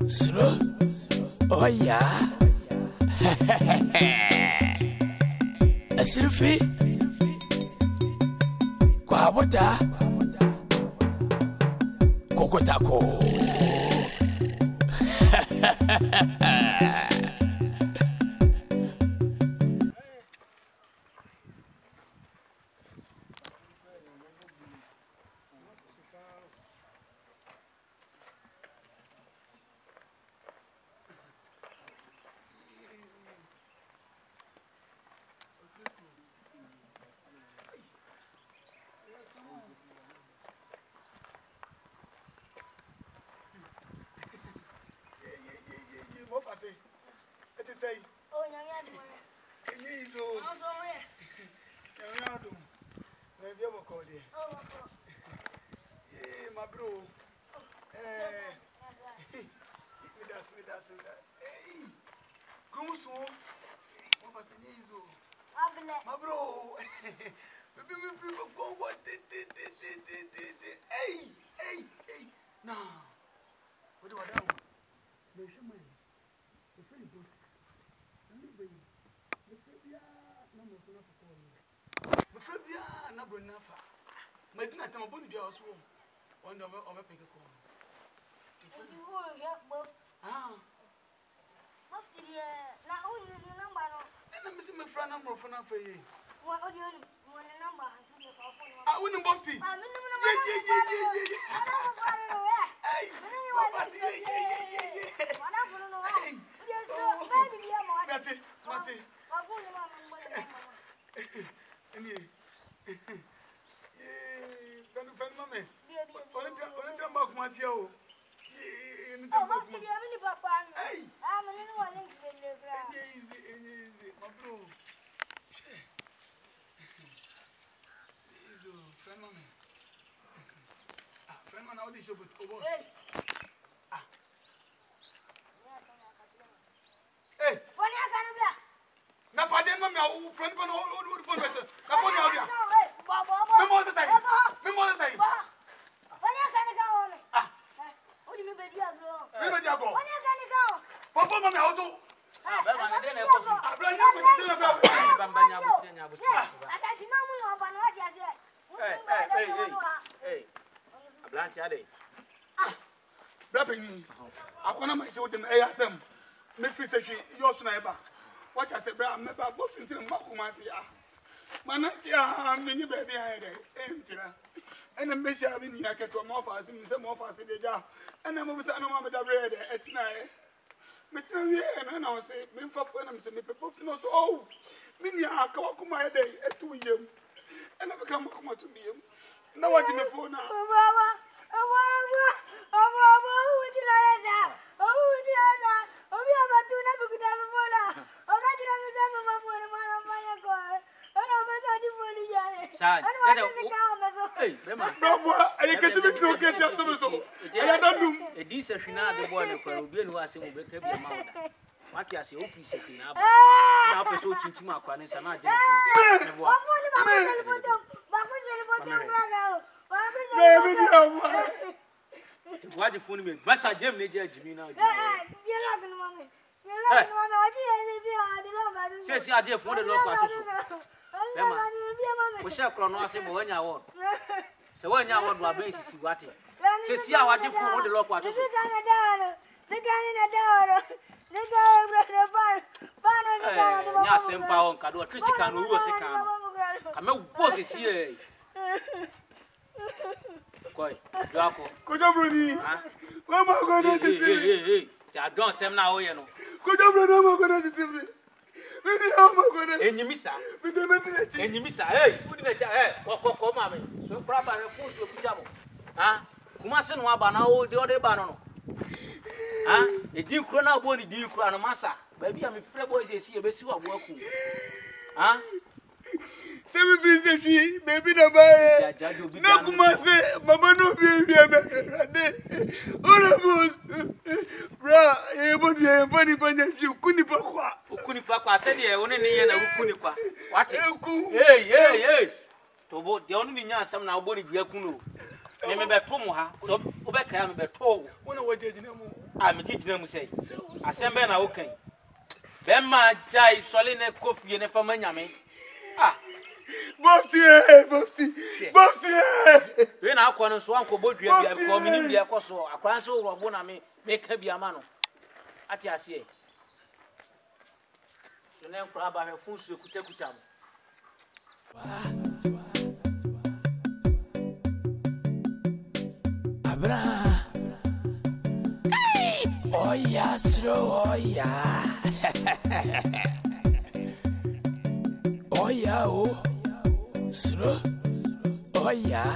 Slow. Oh yeah. A selfie. Kwa wata. Kokotako. To bo the only nya sam na obori dua kunu. Me be to mo ha. So Obeka me beto. Wona waje dinemu. Ah me dinemu say. Asembe na wo kan. Be ma jai sole ne kofi ne fama nyame. Ah. Bofti. We na akọ no so anko bodua bia ko minim bia ko so akran so robo na me ka bia ma no. Ati ase e. So na nkra ba hwe fun su kutakuta mo. Abra. Oh yeah, slow, oh yeah. Oh yeah, oh. Slow. Oh yeah.